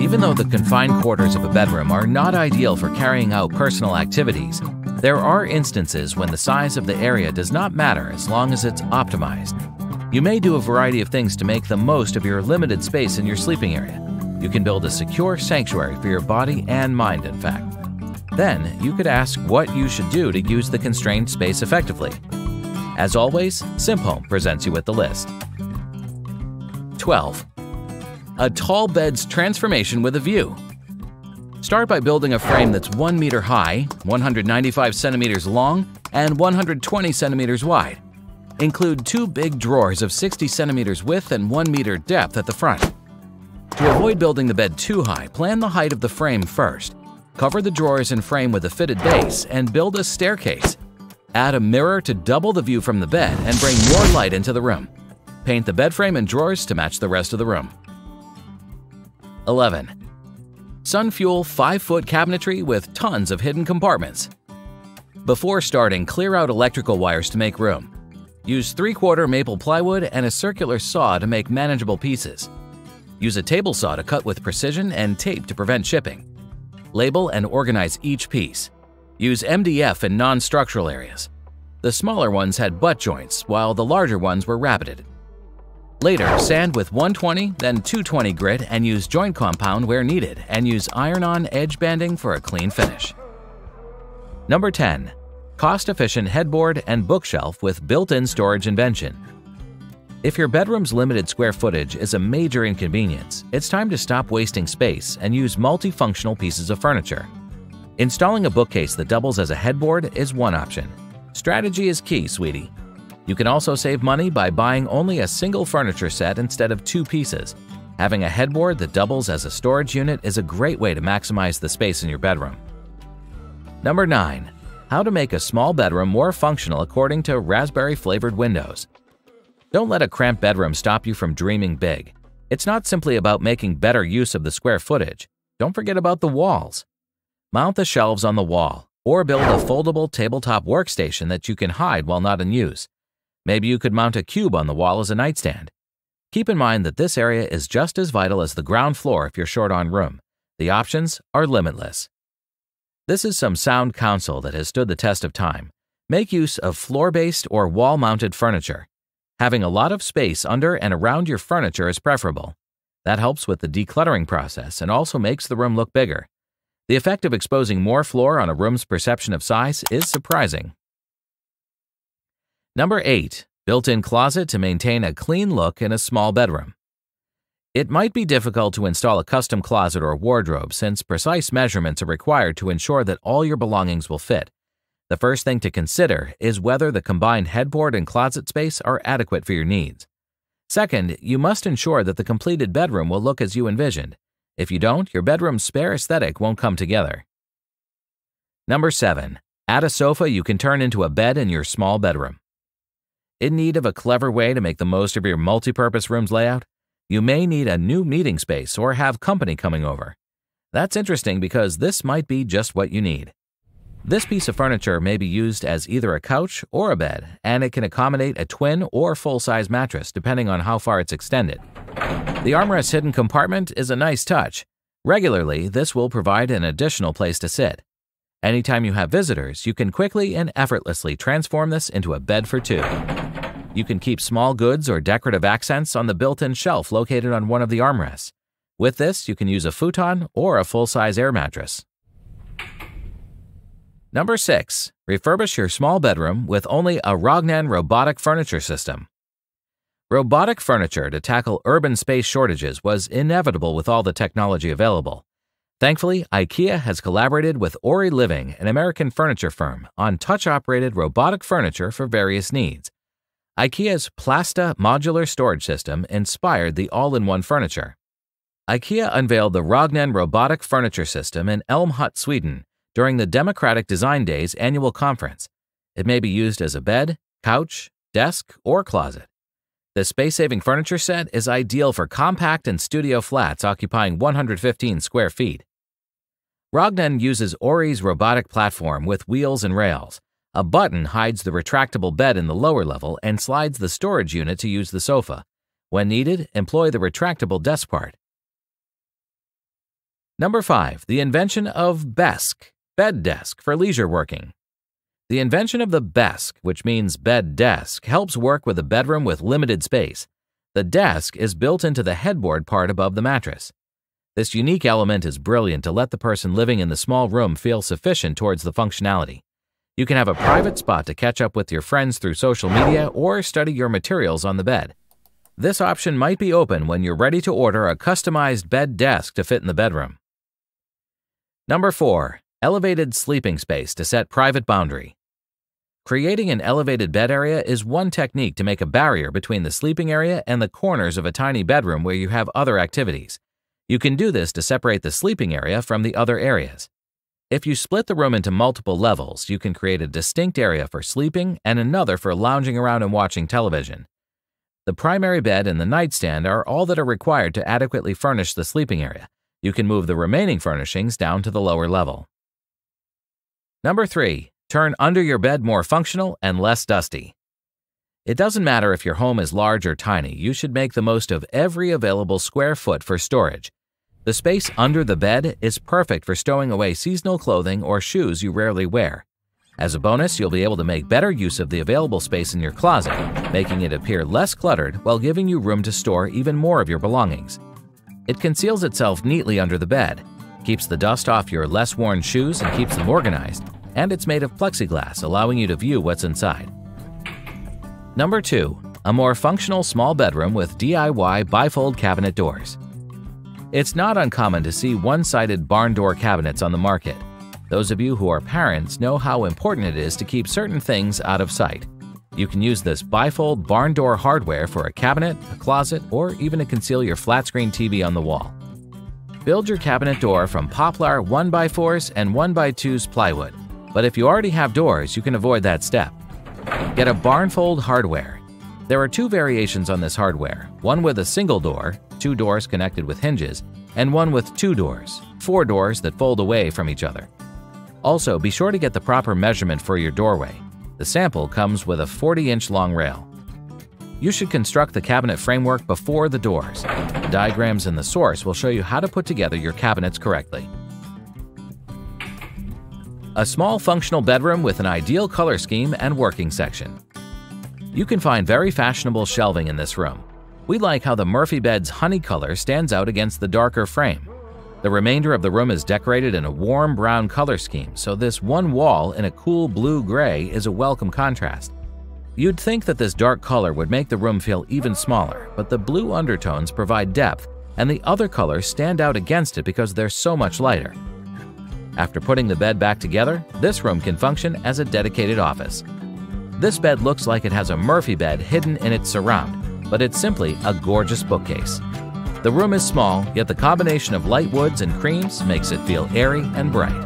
Even though the confined quarters of a bedroom are not ideal for carrying out personal activities, there are instances when the size of the area does not matter as long as it's optimized. You may do a variety of things to make the most of your limited space in your sleeping area. You can build a secure sanctuary for your body and mind, in fact. Then, you could ask what you should do to use the constrained space effectively. As always, SimHome presents you with the list. 12. A tall bed's transformation with a view. Start by building a frame that's 1 meter high, 195 centimeters long, and 120 centimeters wide. Include 2 big drawers of 60 centimeters width and 1 meter depth at the front. To avoid building the bed too high, plan the height of the frame first. Cover the drawers and frame with a fitted base and build a staircase. Add a mirror to double the view from the bed and bring more light into the room. Paint the bed frame and drawers to match the rest of the room. 11. Sunfuel 5-foot cabinetry with tons of hidden compartments. Before starting, clear out electrical wires to make room. Use 3/4 maple plywood and a circular saw to make manageable pieces. Use a table saw to cut with precision and tape to prevent chipping. Label and organize each piece. Use MDF in non-structural areas. The smaller ones had butt joints, while the larger ones were rabbeted. Later, sand with 120, then 220 grit and use joint compound where needed, and use iron-on edge banding for a clean finish. Number 10. Cost-efficient headboard and bookshelf with built-in storage invention. If your bedroom's limited square footage is a major inconvenience, it's time to stop wasting space and use multifunctional pieces of furniture. Installing a bookcase that doubles as a headboard is one option. Strategy is key, sweetie. You can also save money by buying only a single furniture set instead of 2 pieces. Having a headboard that doubles as a storage unit is a great way to maximize the space in your bedroom. Number 9. How to make a small bedroom more functional according to Raspberryflavouredwindows. Don't let a cramped bedroom stop you from dreaming big. It's not simply about making better use of the square footage. Don't forget about the walls. Mount the shelves on the wall, or build a foldable tabletop workstation that you can hide while not in use. Maybe you could mount a cube on the wall as a nightstand. Keep in mind that this area is just as vital as the ground floor if you're short on room. The options are limitless. This is some sound counsel that has stood the test of time. Make use of floor-based or wall-mounted furniture. Having a lot of space under and around your furniture is preferable. That helps with the decluttering process and also makes the room look bigger. The effect of exposing more floor on a room's perception of size is surprising. Number 8. Built-in closet to maintain a clean look in a small bedroom. It might be difficult to install a custom closet or wardrobe since precise measurements are required to ensure that all your belongings will fit. The first thing to consider is whether the combined headboard and closet space are adequate for your needs. Second, you must ensure that the completed bedroom will look as you envisioned. If you don't, your bedroom's spare aesthetic won't come together. Number 7. Add a sofa you can turn into a bed in your small bedroom. In need of a clever way to make the most of your multi-purpose room's layout? You may need a new meeting space or have company coming over. That's interesting because this might be just what you need. This piece of furniture may be used as either a couch or a bed, and it can accommodate a twin or full-size mattress depending on how far it's extended. The armrest hidden compartment is a nice touch. Regularly, this will provide an additional place to sit. Anytime you have visitors, you can quickly and effortlessly transform this into a bed for 2. You can keep small goods or decorative accents on the built-in shelf located on one of the armrests. With this, you can use a futon or a full-size air mattress. Number 6. Refurbish your small bedroom with only a Rognan robotic furniture system. Robotic furniture to tackle urban space shortages was inevitable with all the technology available. Thankfully, IKEA has collaborated with Ori Living, an American furniture firm, on touch-operated robotic furniture for various needs. IKEA's Plasta modular storage system inspired the all-in-one furniture. IKEA unveiled the Rognan robotic furniture system in Älmhult, Sweden, during the Democratic Design Days annual conference. It may be used as a bed, couch, desk, or closet. The space-saving furniture set is ideal for compact and studio flats occupying 115 square feet. Rognan uses Ori's robotic platform with wheels and rails. A button hides the retractable bed in the lower level and slides the storage unit to use the sofa. When needed, employ the retractable desk part. Number 5. The invention of Besk, bed desk for leisure working. The invention of the Besk, which means bed desk, helps work with a bedroom with limited space. The desk is built into the headboard part above the mattress. This unique element is brilliant to let the person living in the small room feel sufficient towards the functionality. You can have a private spot to catch up with your friends through social media or study your materials on the bed. This option might be open when you're ready to order a customized bed desk to fit in the bedroom. Number 4. Elevated sleeping space to set private boundary. Creating an elevated bed area is one technique to make a barrier between the sleeping area and the corners of a tiny bedroom where you have other activities. You can do this to separate the sleeping area from the other areas. If you split the room into multiple levels, you can create a distinct area for sleeping and another for lounging around and watching television. The primary bed and the nightstand are all that are required to adequately furnish the sleeping area. You can move the remaining furnishings down to the lower level. Number 3. Turn under your bed more functional and less dusty. It doesn't matter if your home is large or tiny, you should make the most of every available square foot for storage. The space under the bed is perfect for stowing away seasonal clothing or shoes you rarely wear. As a bonus, you'll be able to make better use of the available space in your closet, making it appear less cluttered while giving you room to store even more of your belongings. It conceals itself neatly under the bed, keeps the dust off your less worn shoes and keeps them organized, and it's made of plexiglass, allowing you to view what's inside. Number 2. A more functional small bedroom with DIY Bifold Cabinet Doors. It's not uncommon to see one-sided barn door cabinets on the market. Those of you who are parents know how important it is to keep certain things out of sight. You can use this bifold barn door hardware for a cabinet, a closet, or even to conceal your flat-screen TV on the wall. Build your cabinet door from poplar 1x4s and 1x2s plywood, but if you already have doors, you can avoid that step. Get a barnfold hardware. There are 2 variations on this hardware, one with a single door, 2 doors connected with hinges, and one with 2 doors, 4 doors that fold away from each other. Also, be sure to get the proper measurement for your doorway. The sample comes with a 40-inch long rail. You should construct the cabinet framework before the doors. The diagrams in the source will show you how to put together your cabinets correctly. A small functional bedroom with an ideal color scheme and working section. You can find very fashionable shelving in this room. We like how the Murphy bed's honey color stands out against the darker frame. The remainder of the room is decorated in a warm brown color scheme, so this one wall in a cool blue-gray is a welcome contrast. You'd think that this dark color would make the room feel even smaller, but the blue undertones provide depth, and the other colors stand out against it because they're so much lighter. After putting the bed back together, this room can function as a dedicated office. This bed looks like it has a Murphy bed hidden in its surround, but it's simply a gorgeous bookcase. The room is small, yet the combination of light woods and creams makes it feel airy and bright.